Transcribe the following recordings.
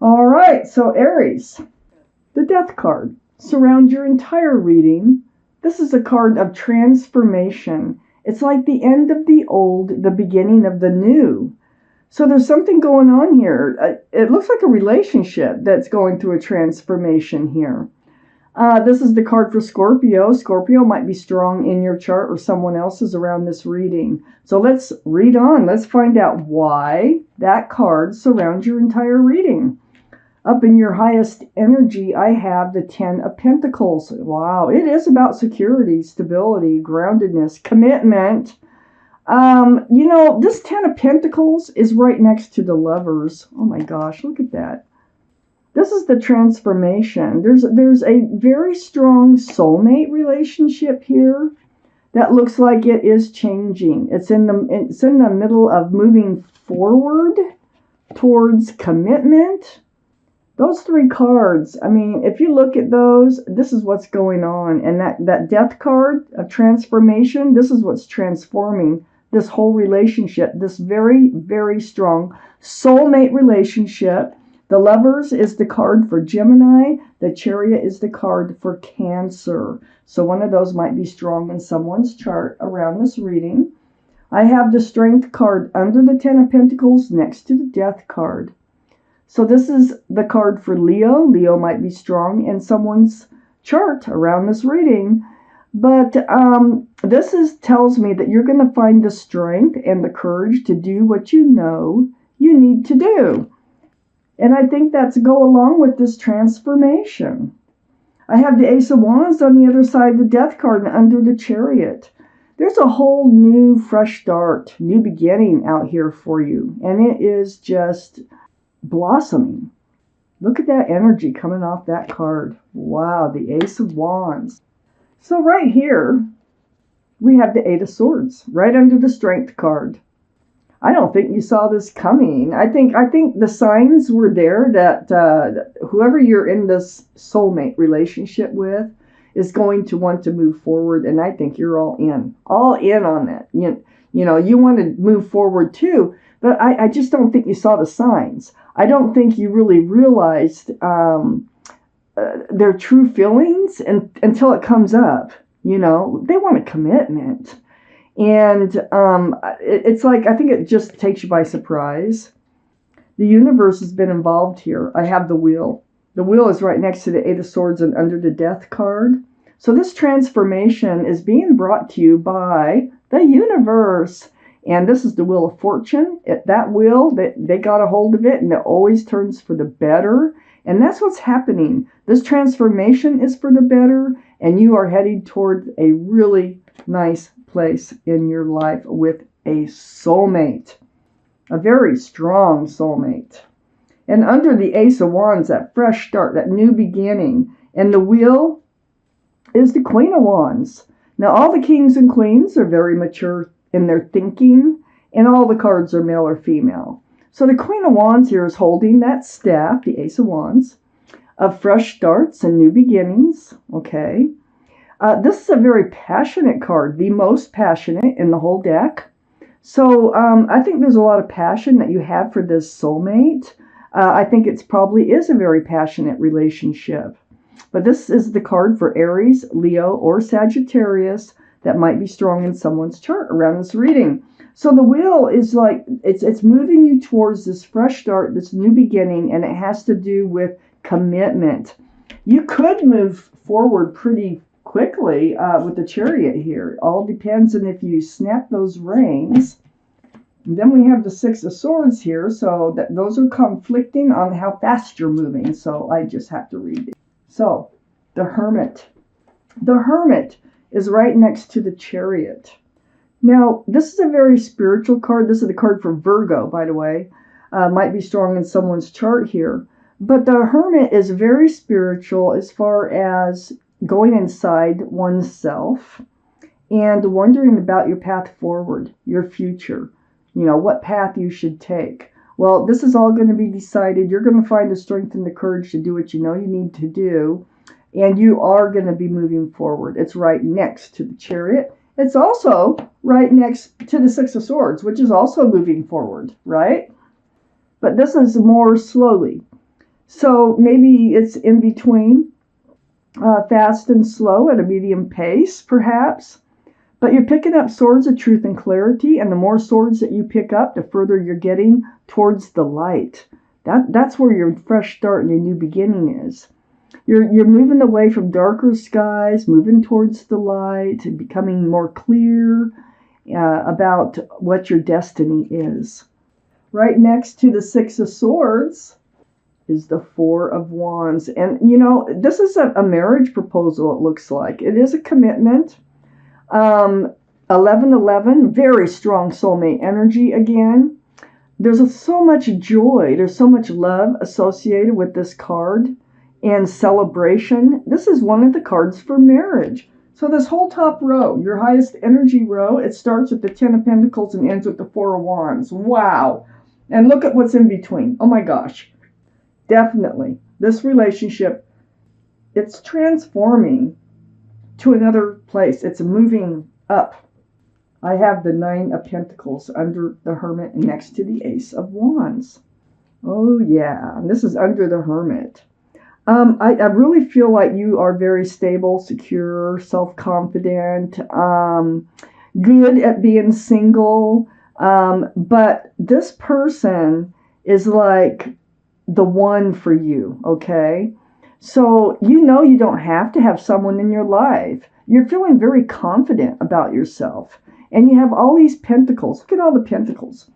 All right, so Aries, the Death card, surrounds your entire reading. This is a card of transformation. It's like the end of the old, the beginning of the new. So there's something going on here. It looks like a relationship that's going through a transformation here. This is the card for Scorpio. Scorpio might be strong in your chart or someone else's around this reading. So let's read on. Let's find out why that card surrounds your entire reading. Up in your highest energy, I have the 10 of Pentacles. Wow, it is about security, stability, groundedness, commitment. This 10 of Pentacles is right next to the Lovers. Oh my gosh, look at that. This is the transformation. There's a very strong soulmate relationship here that looks like it is changing. It's in the middle of moving forward towards commitment. Those three cards, I mean, if you look at those, this is what's going on. And that Death card of transformation, this is what's transforming this whole relationship, this very, very strong soulmate relationship. The Lovers is the card for Gemini. The Chariot is the card for Cancer. So one of those might be strong in someone's chart around this reading. I have the Strength card under the 10 of Pentacles next to the Death card. So this is the card for Leo. Leo might be strong in someone's chart around this reading. But this tells me that you're going to find the strength and the courage to do what you know you need to do. And I think that's go along with this transformation. I have the Ace of Wands on the other side of the Death card and under the Chariot. There's a whole new fresh start, new beginning out here for you. And it is just blossoming. Look at that energy coming off that card. Wow, the Ace of Wands. So right here, we have the Eight of Swords, right under the Strength card. I don't think you saw this coming. I think the signs were there that whoever you're in this soulmate relationship with is going to want to move forward, and I think you're all in on that. You want to move forward too, but I just don't think you saw the signs. I don't think you really realized their true feelings until it comes up. They want a commitment. And it's like, I think it just takes you by surprise. The universe has been involved here. I have the Wheel. The Wheel is right next to the Eight of Swords and under the Death card. So this transformation is being brought to you by the universe. And this is the Wheel of Fortune. That wheel, they got a hold of it, and it always turns for the better. And that's what's happening. This transformation is for the better, and you are heading toward a really nice place in your life with a soulmate, a very strong soulmate. And under the Ace of Wands, that fresh start, that new beginning. And the Wheel is the Queen of Wands. Now, all the kings and queens are very mature in their thinking, and all the cards are male or female. So the Queen of Wands here is holding that staff, the Ace of Wands, of fresh starts and new beginnings. Okay. This is a very passionate card, the most passionate in the whole deck. So I think there's a lot of passion that you have for this soulmate. I think it probably is a very passionate relationship. But this is the card for Aries, Leo, or Sagittarius that might be strong in someone's chart around this reading. So the Wheel is like, it's moving you towards this fresh start, this new beginning, and it has to do with commitment. You could move forward pretty quickly with the Chariot here. It all depends on if you snap those reins. And then we have the Six of Swords here, so that those are conflicting on how fast you're moving. So I just have to read it. So the Hermit. The Hermit is right next to the Chariot. Now, this is a very spiritual card. This is the card for Virgo, by the way. Might be strong in someone's chart here. But the Hermit is very spiritual as far as going inside oneself and wondering about your path forward, your future, what path you should take. Well, this is all going to be decided. You're going to find the strength and the courage to do what you know you need to do, and you are going to be moving forward. It's right next to the Chariot. It's also right next to the Six of Swords, which is also moving forward, right? But this is more slowly. So maybe it's in between, fast and slow at a medium pace, perhaps. But you're picking up swords of truth and clarity, and the more swords that you pick up, the further you're getting towards the light. That's where your fresh start and your new beginning is. You're moving away from darker skies, moving towards the light, and becoming more clear about what your destiny is. Right next to the Six of Swords is the Four of Wands. And, this is a marriage proposal, it looks like. It is a commitment. 1111, very strong soulmate energy again. There's so much joy, there's so much love associated with this card and celebration. This is one of the cards for marriage. So this whole top row, your highest energy row, it starts with the Ten of Pentacles and ends with the Four of Wands. Wow. And look at what's in between. Oh my gosh. Definitely. This relationship, it's transforming to another place. It's moving up. I have the Nine of Pentacles under the Hermit and next to the Ace of Wands. Oh yeah, and this is under the Hermit. I really feel like you are very stable, secure, self-confident, good at being single. But this person is like the one for you, okay? So you don't have to have someone in your life. You're feeling very confident about yourself. And you have all these pentacles. Look at all the pentacles.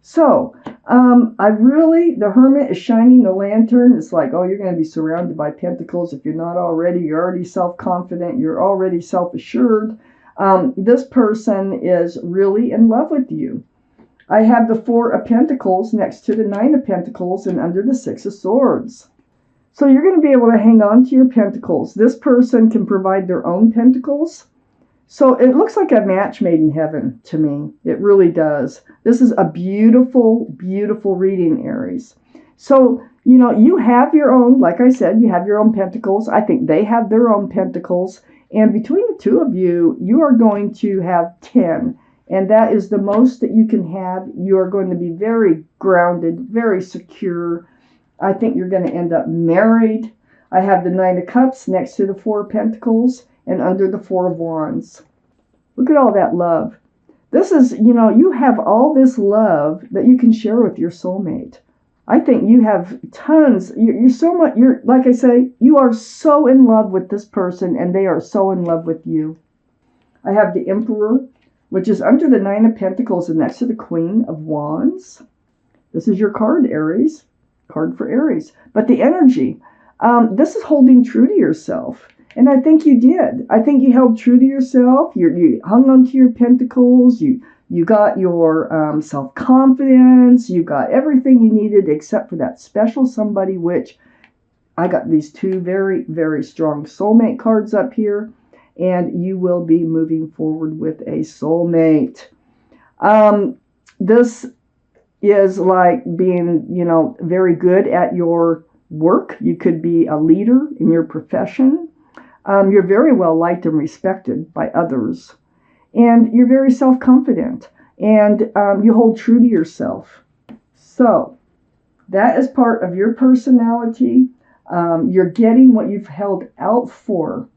So, the Hermit is shining the lantern. It's like, oh, you're going to be surrounded by pentacles. If you're not already, you're already self-confident. You're already self-assured. This person is really in love with you. I have the Four of Pentacles next to the Nine of Pentacles and under the Six of Swords. So you're going to be able to hang on to your pentacles. This person can provide their own pentacles. So it looks like a match made in heaven to me. It really does. This is a beautiful, beautiful reading, Aries. So, you have your own, like I said, you have your own pentacles. I think they have their own pentacles. And between the two of you, you are going to have 10. And that is the most that you can have. You are going to be very grounded, very secure. I think you're going to end up married. I have the Nine of Cups next to the Four of Pentacles and under the Four of Wands. Look at all that love. This is, you have all this love that you can share with your soulmate. I think you have tons. Like I say, you are so in love with this person and they are so in love with you. I have the Emperor, which is under the Nine of Pentacles and next to the Queen of Wands. This is your card, Aries. Card for Aries. But the energy, this is holding true to yourself. And I think you did. I think you held true to yourself. You hung on to your pentacles. You got your self-confidence. You got everything you needed except for that special somebody, which I got these two very, very strong soulmate cards up here. And you will be moving forward with a soulmate. This is like being, very good at your work. You could be a leader in your profession. You're very well liked and respected by others. And you're very self-confident. And you hold true to yourself. So, that is part of your personality. You're getting what you've held out for.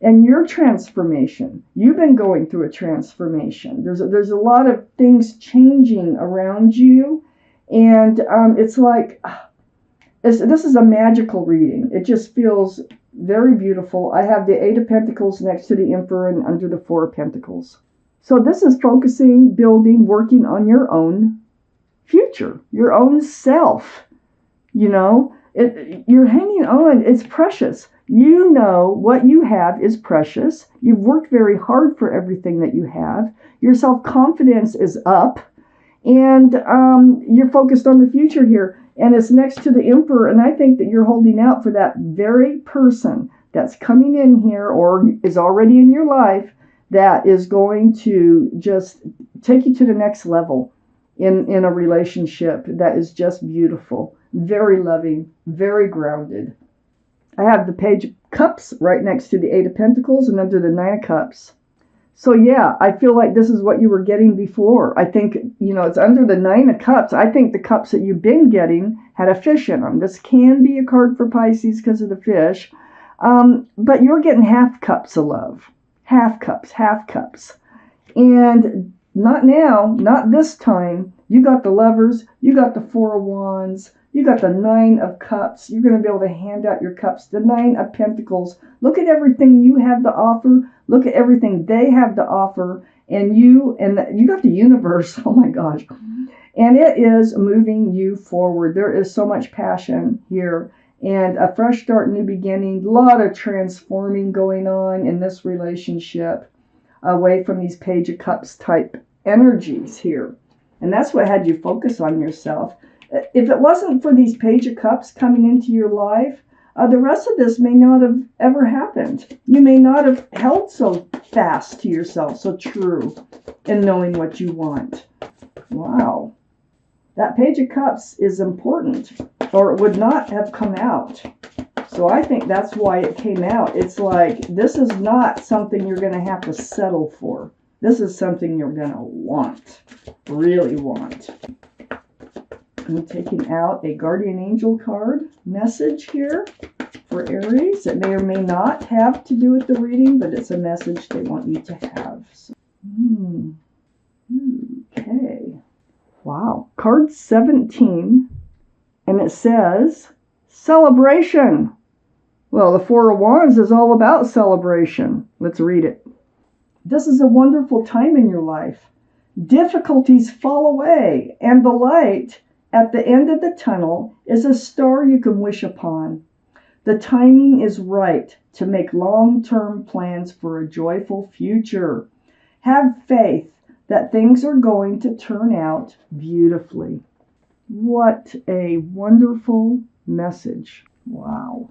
And your transformation. You've been going through a transformation. There's a lot of things changing around you. And it's like, this is a magical reading. It just feels very beautiful. I have the Eight of Pentacles next to the Emperor and under the Four of Pentacles. So this is focusing, building, working on your own future, your own self. You're hanging on. It's precious. You know what you have is precious. You've worked very hard for everything that you have. Your self-confidence is up. And you're focused on the future here. And it's next to the Emperor. And I think that you're holding out for that very person that's coming in here or is already in your life that is going to just take you to the next level in a relationship that is just beautiful, very loving, very grounded. I have the Page of Cups right next to the Eight of Pentacles and under the Nine of Cups. So yeah, I feel like this is what you were getting before. I think, it's under the Nine of Cups. I think the cups that you've been getting had a fish in them. This can be a card for Pisces because of the fish. But you're getting half cups of love. Half cups, half cups. And not now, not this time. You got the Lovers, you got the Four of Wands, you got the Nine of Cups. You're going to be able to hand out your cups. The Nine of Pentacles. Look at everything you have to offer. Look at everything they have to offer. And you got the universe. Oh my gosh. And it is moving you forward. There is so much passion here. And a fresh start, new beginning. A lot of transforming going on in this relationship, away from these Page of Cups type energies here. And that's what had you focus on yourself. If it wasn't for these Page of Cups coming into your life, the rest of this may not have ever happened. You may not have held so fast to yourself, so true in knowing what you want. Wow. That Page of Cups is important, or it would not have come out. So I think that's why it came out. It's like, this is not something you're going to have to settle for. This is something you're going to want, really want. I'm taking out a Guardian Angel card message here for Aries. It may or may not have to do with the reading, but it's a message they want you to have. So, okay. Wow. Card 17, and it says, celebration. Well, the Four of Wands is all about celebration. Let's read it. This is a wonderful time in your life. Difficulties fall away, and the light at the end of the tunnel is a star you can wish upon. The timing is right to make long-term plans for a joyful future. Have faith that things are going to turn out beautifully. What a wonderful message. Wow.